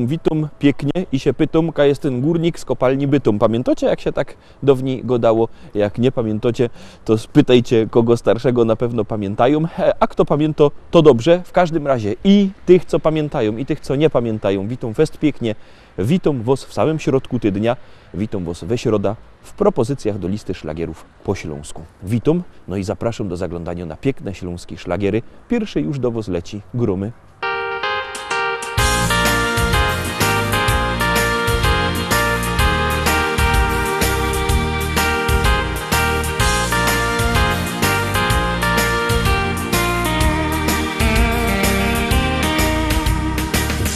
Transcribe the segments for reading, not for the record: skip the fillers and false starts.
Witam pięknie i się pytam, ka jest ten górnik z kopalni Bytom. Pamiętacie, jak się tak dawniej godało? Jak nie pamiętacie, to spytajcie kogo starszego, na pewno pamiętają. A kto pamięta, to dobrze. W każdym razie i tych, co pamiętają, i tych, co nie pamiętają. Witam fest pięknie. Witam was w samym środku tygodnia. Witam was we środa w propozycjach do listy szlagierów po śląsku. Witam, no i zapraszam do zaglądania na piękne śląskie szlagiery. Pierwszy już do was leci Grumy.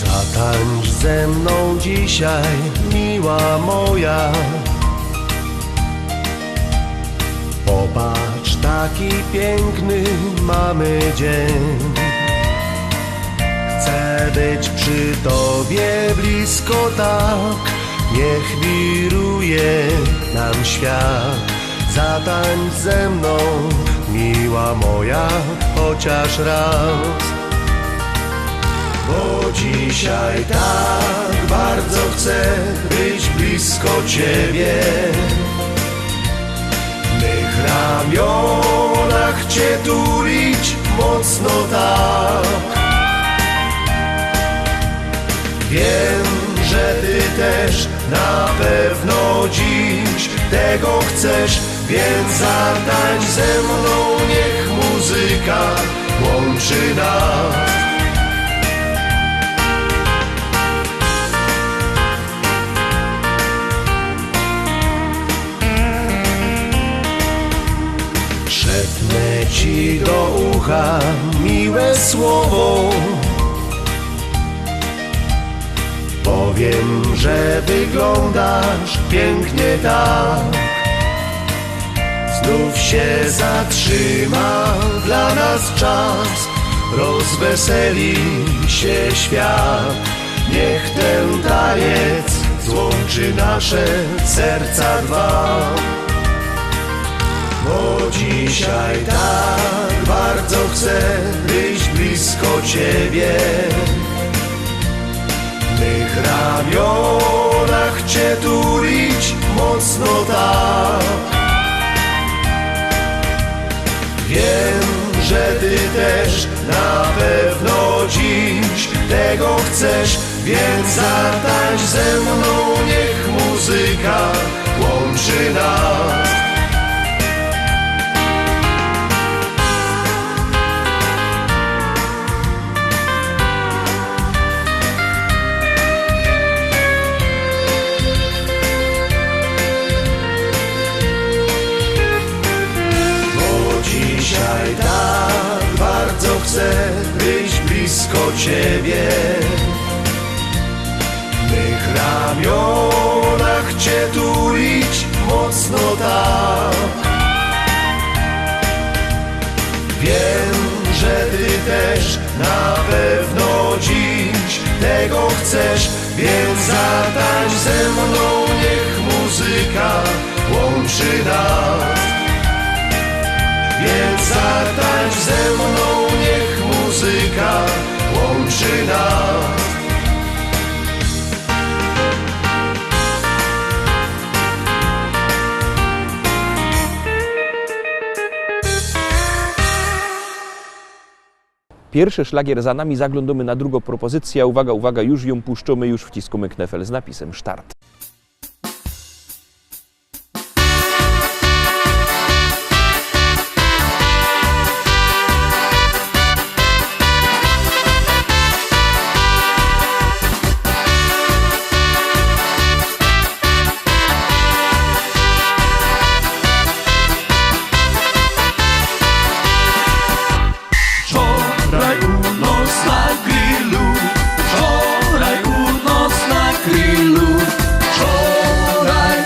Zatańcz ze mną dzisiaj, miła moja. Popatrz, taki piękny mamy dzień. Chcę być przy tobie blisko tak, niech wiruje nam świat. Zatańcz ze mną, miła moja, chociaż raz. Bo dzisiaj tak bardzo chcę być blisko ciebie. W mych ramionach cię tulić mocno tak. Wiem, że ty też na pewno dziś tego chcesz, więc zatańcz ze mną, niech muzyka łączy nas. Szepnę ci do ucha miłe słowo. Powiem, że wyglądasz pięknie tak. Znów się zatrzyma dla nas czas, rozweseli się świat. Niech ten taniec złączy nasze serca dwa. Bo dzisiaj tak bardzo chcę być blisko ciebie. W mych ramionach cię tulić mocno tak. Wiem, że ty też na pewno dziś tego chcesz, więc zatańcz ze mną, niech muzyka łączy nas. Dzisiaj tak bardzo chcę być blisko ciebie. W mych ramionach cię tulić mocno tak. Wiem, że ty też na pewno dziś tego chcesz, więc zatańcz ze mną, niech muzyka łączy nas. Więc zatańcz ze mną, niech muzyka łączy nas. Pierwszy szlagier za nami, zaglądamy na drugą propozycję. Uwaga, uwaga, już ją puszczamy, już wciskamy knefel z napisem start. Wczoraj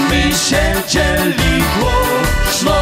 my się dzieli głośno.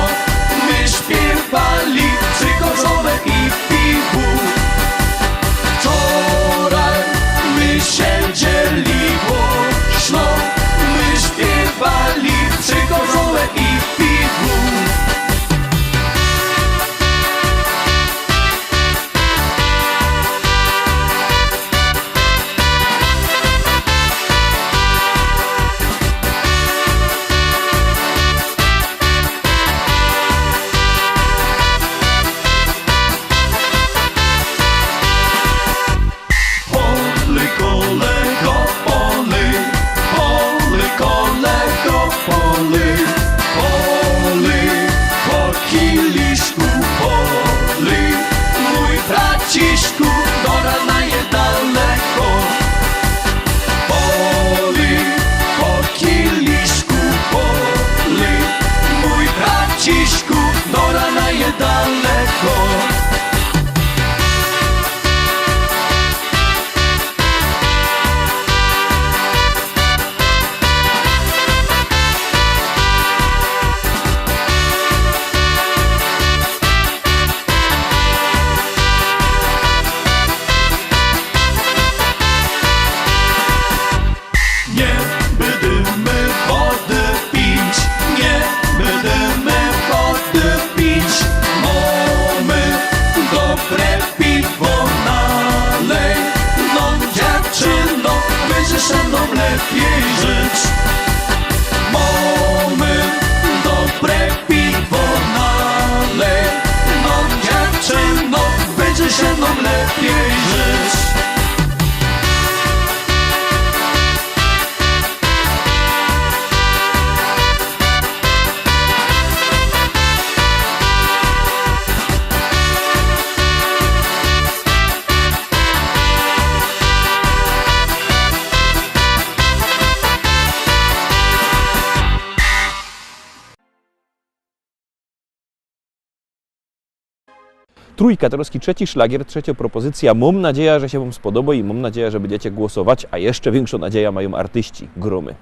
Trójka, troski trzeci szlagier, trzecia propozycja. Mam nadzieję, że się Wam spodoba i mam nadzieję, że będziecie głosować, a jeszcze większą nadzieję mają artyści, gromy.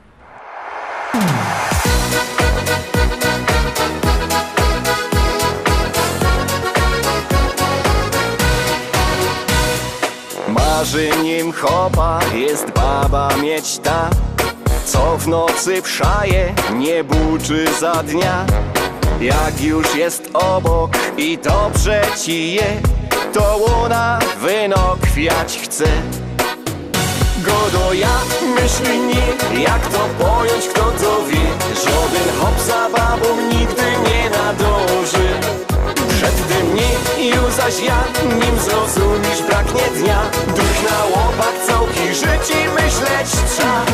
Marzeniem chopa jest baba mieć ta, co w nocy wszaje, nie buczy za dnia. Jak już jest obok i dobrze ci je, to ona wyno kwiać chce. Godo ja myśli nie, jak to pojąć, kto to wie. Żaden hop za babą nigdy nie nadąży. Przed tym nie, już zaś ja, nim zrozumisz, braknie dnia. Duch na łopach całki żyć i myśleć trza.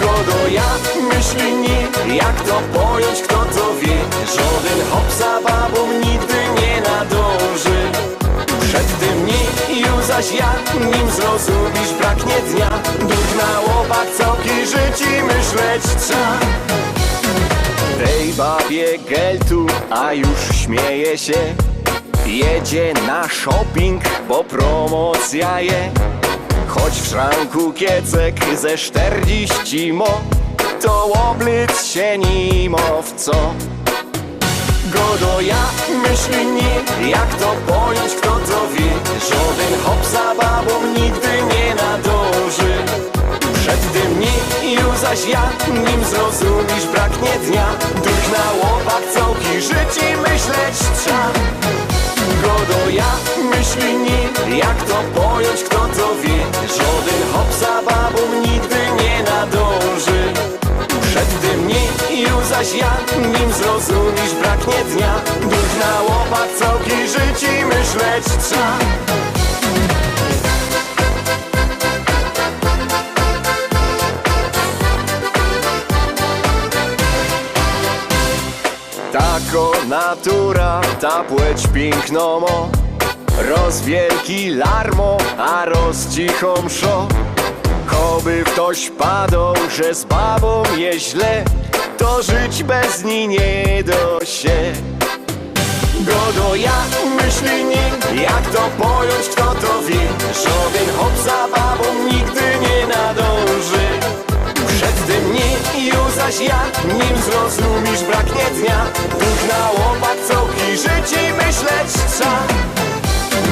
Godo ja myśli nie, jak to pojąć, kto to wie. Żaden hop za babą nigdy nie nadąży. Przed tym nie, już zaś ja, nim zrozumisz, braknie dnia. Duch na łopach całki żyć i myśleć trza. Tej babie geltu, a już śmieje się. Jedzie na shopping, bo promocja je. Choć w szranku kiecek ze 40 mo, to oblic się nimo w co. Godo ja myśli nie, jak to pojąć, kto to wie. Żaden hop za babą nigdy nie nadąży. Przed tym nie, już zaś ja, nim zrozumisz, braknie dnia. Duch na łopach całki żyć i myśleć trza. Godo ja myśli nie, jak to pojąć, kto to wie. Żaden hop za babą nigdy nie nadąży. Przed tym nie, już zaś ja, nim zrozumisz, braknie dnia. Duch na łopach całki żyć i myśleć trza. Tako natura, ta płeć piękno mo. Roz wielki larmo, a roz cichą mszo. Koby ktoś padł, że z babą je źle, to żyć bez niej nie do się. Godo ja myśli nie, jak to pojąć, kto to wie. Żaden hop za babą nigdy nie nadąży. Przed tym nie, już zaś ja, nim zrozumisz, braknie dnia. Duch na łopach całki żyć i myśleć trza.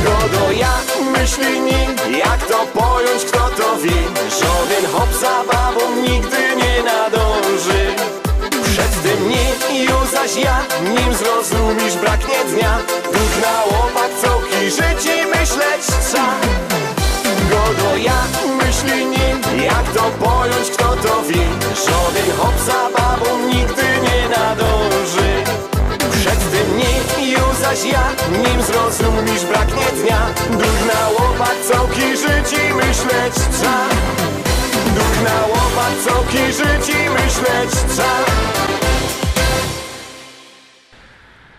Godo ja myśli nie, jak to pojąć, kto to wie. Żaden hop za babą nigdy nie nadąży. Przed tym nie, już zaś ja, nim zrozumisz, braknie dnia. Duch na łopach całki żyć i myśleć trza. Godo ja myśli nie, jak to pojąć, kto to wie. Żaden hop za babą nigdy nie nadąży. Przed tym nie, już zaś ja, nim zrozumisz, braknie dnia. Duch na łopach całki żyć i myśleć trza. Duch na łopach całki żyć i myśleć trza.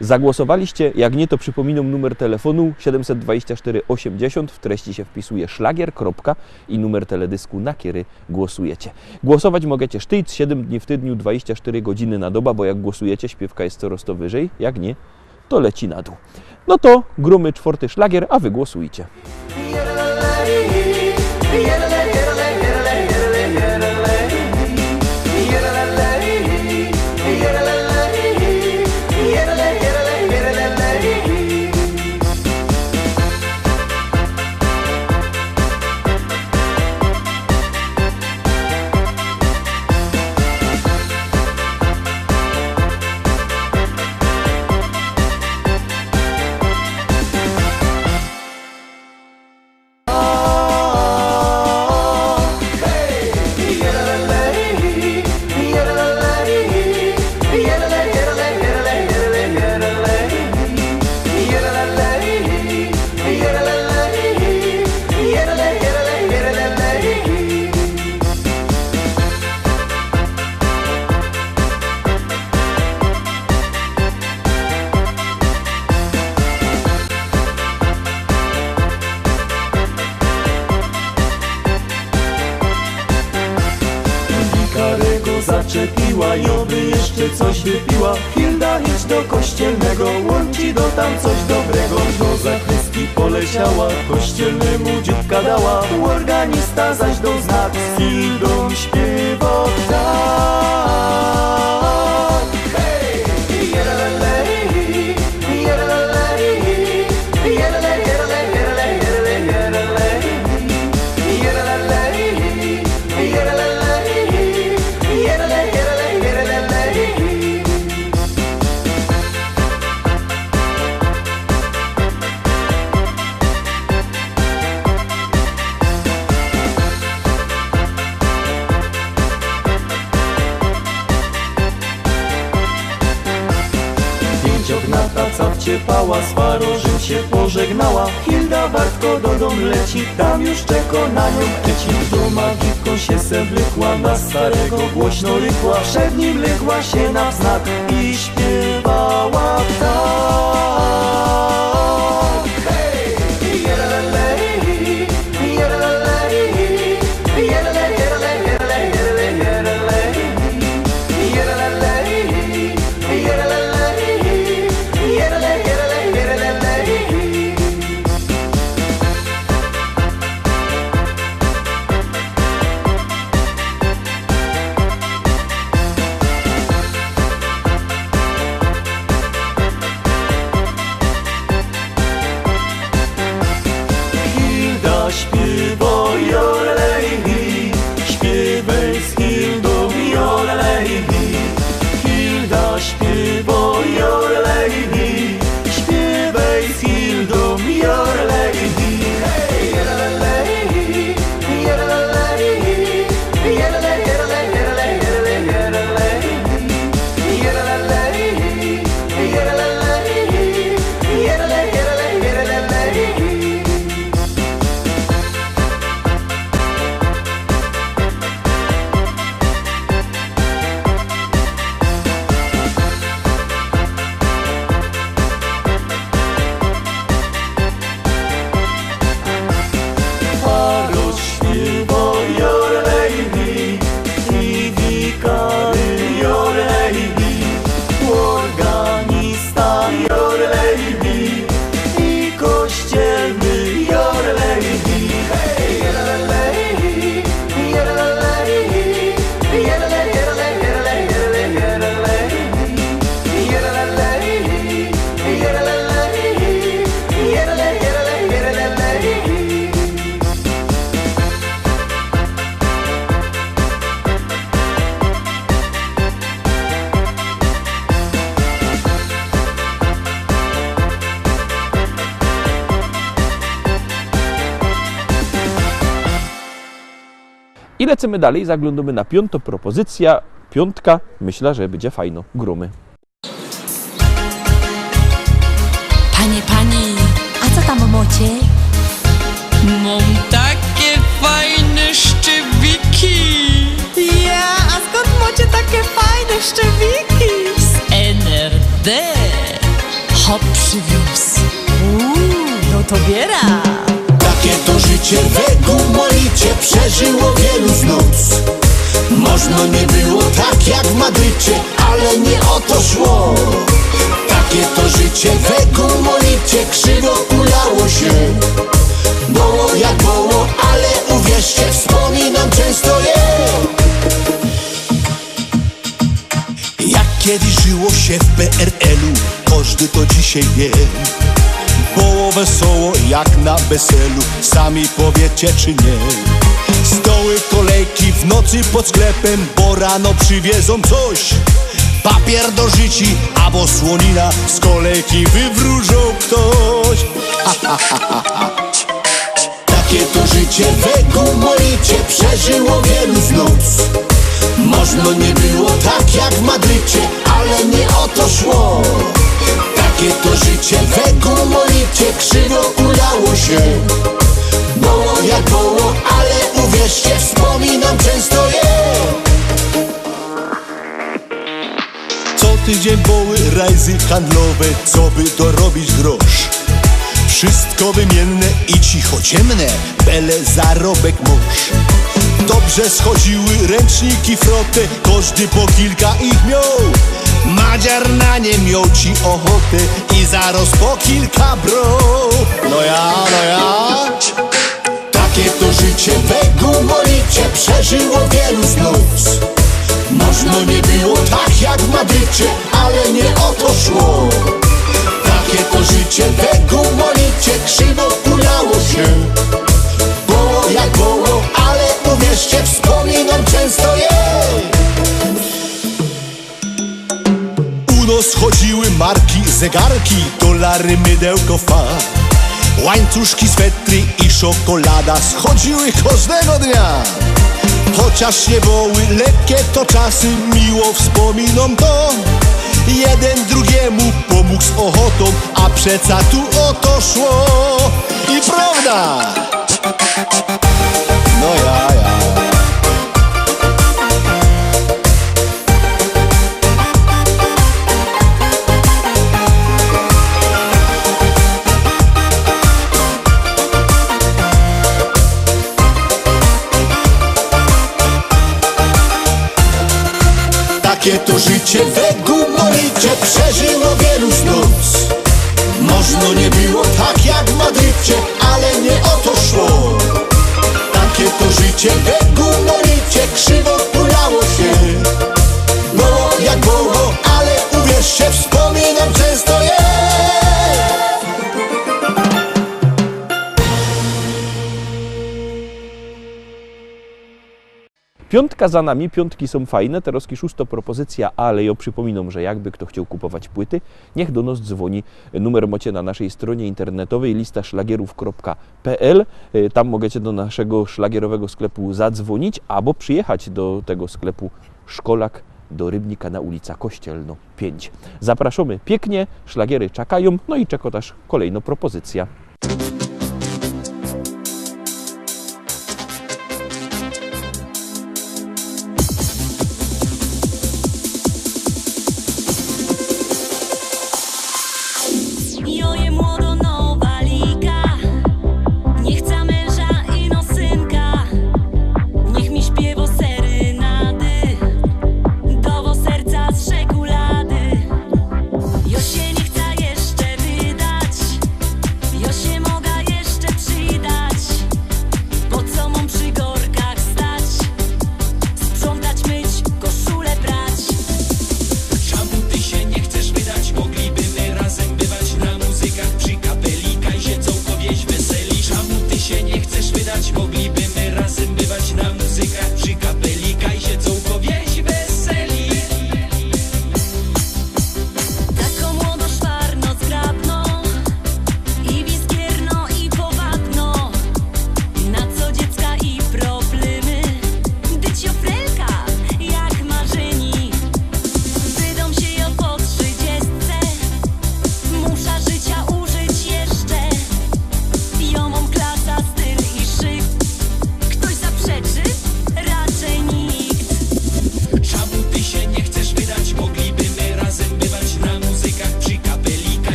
Zagłosowaliście? Jak nie, to przypominam numer telefonu 724 80. W treści się wpisuje szlagier, kropka i numer teledysku, na który głosujecie. Głosować możecie sztyc 7 dni w tygodniu, 24 godziny na dobę, bo jak głosujecie, śpiewka jest coraz to wyżej. Jak nie, to leci na dół. No to gromy czwarty szlagier, a wy głosujcie. zaczepiła i oby jeszcze coś wypiła. Hilda, idź do kościelnego, łąci do tam coś dobrego. Do zakrystki poleciała, kościelnemu dzióbka dała. Organista zaś dał znak, z Hildą śpiewał tak. Ciepała, z Farożem się pożegnała. Hilda wartko do dom leci, tam już czeka na nią Krecik. Do magitką się wlekła, na starego głośno rykła. Przed nim legła się na wznak i śpiewała tak. I lecimy dalej, zaglądamy na piątą propozycja. Piątka, myślę, że będzie fajno. Grumy. Pani, a co tam macie? Mam takie fajne szczewiki. Ja, a skąd macie takie fajne szczewiki? Z NRD. Hop przywiózł. No to biera. Takie to życie we Gumolicie przeżyło wielu znów. Można nie było tak jak w Madrycie, ale nie o to szło. Takie to życie we Gumolicie krzywo kulało się. Było jak było, ale uwierzcie, wspominam często je. Jak kiedyś żyło się w PRL-u, każdy to dzisiaj wie. Było wesoło jak na weselu, sami powiecie czy nie. Stoły, kolejki w nocy pod sklepem, bo rano przywiezą coś. Papier do życi, albo słonina, z kolejki wywróżą ktoś. Takie to życie we Gumolicie przeżyło wielu znów. Można nie było tak jak w Madrycie, ale nie o to szło. Takie to życie we Gumolicie krzywo kulało się. Było jak było, ale uwierzcie, wspominam często je. Co tydzień były rajzy handlowe, co by dorobić grosz. Wszystko wymienne i cicho ciemne, byle zarobek mąż. Dobrze schodziły ręczniki frotę, każdy po kilka ich miał. Madziar na nie miał ci ochotę i zaraz po kilka brał. No ja takie to życie we Gumolicie przeżyło wielu znów. Można nie było tak jak w Madrycie, ale nie o to szło. Takie to życie we Gumolicie krzywo kulało się. Było jak było, ale uwierzcie, wspominam często je. U nas chodziły marki, zegarki, dolary, mydełko, far. Łańcuszki, swetry i czekolada schodziły każdego dnia. Chociaż nie były lekkie to czasy, miło wspominom to. Jeden drugiemu pomógł z ochotą, a przeca tu o to szło. I prawda! No ja. Takie to życie we Gumolicie przeżyło wielu snów. Można nie było tak jak w Madrycie, ale nie o to szło. Takie to życie we Gumolicie krzywo kulało się. Było jak było, ale uwierzcie, wspominam często je. Piątka za nami, piątki są fajne, teraz szósta propozycja, ale ja przypominam, że jakby kto chciał kupować płyty, niech do nas dzwoni. Numer macie na naszej stronie internetowej listaszlagierów.pl. Tam możecie do naszego szlagierowego sklepu zadzwonić, albo przyjechać do tego sklepu Szkolak do Rybnika na ulica Kościelno 5. Zapraszamy pięknie, szlagiery czekają, no i czeka też kolejna propozycja. Joje młodo nowa liga, nie chce męża i no synka. Niech mi śpiewo serynady, dowo serca z czekolady. Jo się nie chce jeszcze wydać, jo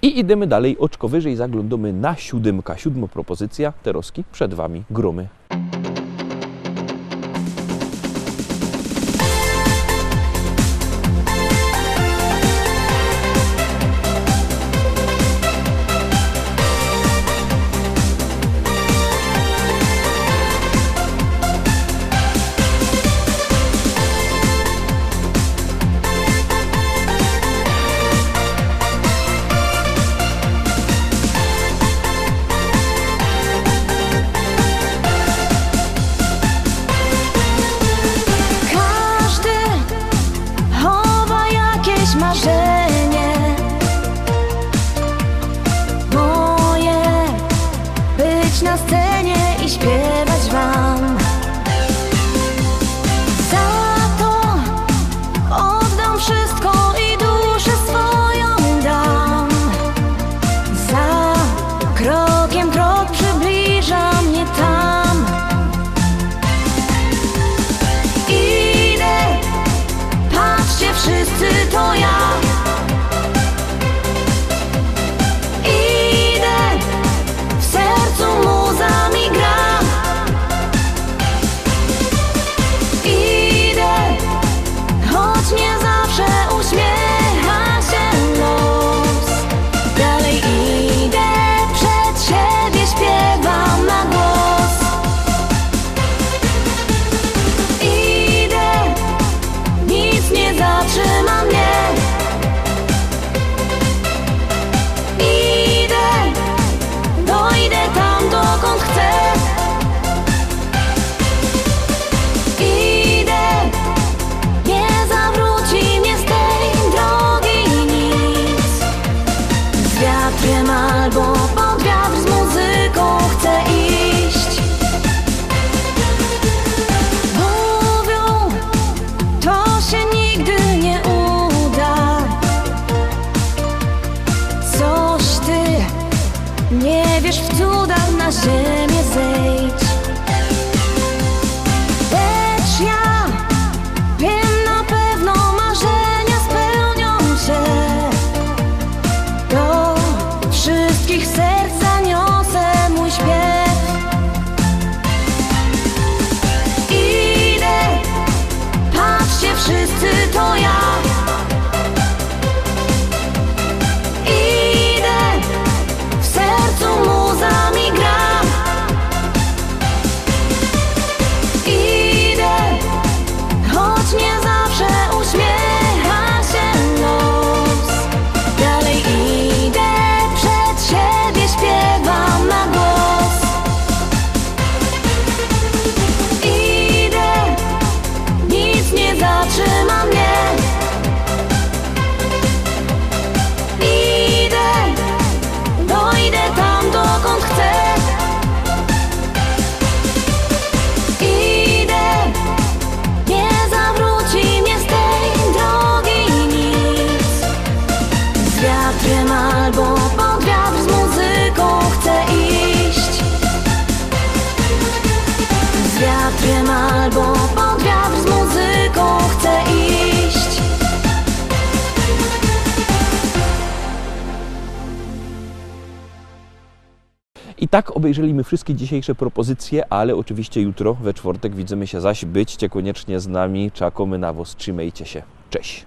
I idziemy dalej, oczko wyżej, zaglądamy na 7. 7. propozycja, Teroski, przed Wami Gromy. Każdy chowa jakieś marzenie. Moje być na scenie i śpiewać wam. Za to oddam wszystko i duszę swoją dam. Za krokiem krok przybliża mnie tam. Idę, patrzcie wszyscy, to ja. Idę, w sercu muza mi gra. Idę, choć nie zawsze uśmiecha się los. Dalej idę, przed siebie śpiewam na głos. Idę, nic nie zatrzyma mnie. Idę, dojdę tam, dokąd chcę. Idę, nie zawróci mnie z tej drogi nic. Z wiatrem albo pod wiatr, z muzyką chcę iść. Mówią, to się nigdy nie uda. Coś ty nie wiesz w cudach, na ziemię zejdź. Lecz ja wiem na pewno, marzenia spełnią się. Do wszystkich serc zaniosę mój śpiew. Idę, patrzcie wszyscy, to ja. Idę, w sercu muza mi gra. Idę, choć nie zawsze uśmiecha się los. Dalej idę, przed siebie śpiewam na głos. Idę, nic nie zatrzyma mnie. Idę, dojdę tam, dokąd chcę. Idę, nie zawróci mnie z tej drogi nic. Z wiatrem albo pod wiatr, z muzyką chcę iść. Z wiatrem albo pod wiatr, z muzyką chcę iść. I tak obejrzeliśmy wszystkie dzisiejsze propozycje, ale oczywiście jutro, we czwartek, widzimy się zaś. Byćcie koniecznie z nami, czekamy na was, trzymajcie się. Cześć!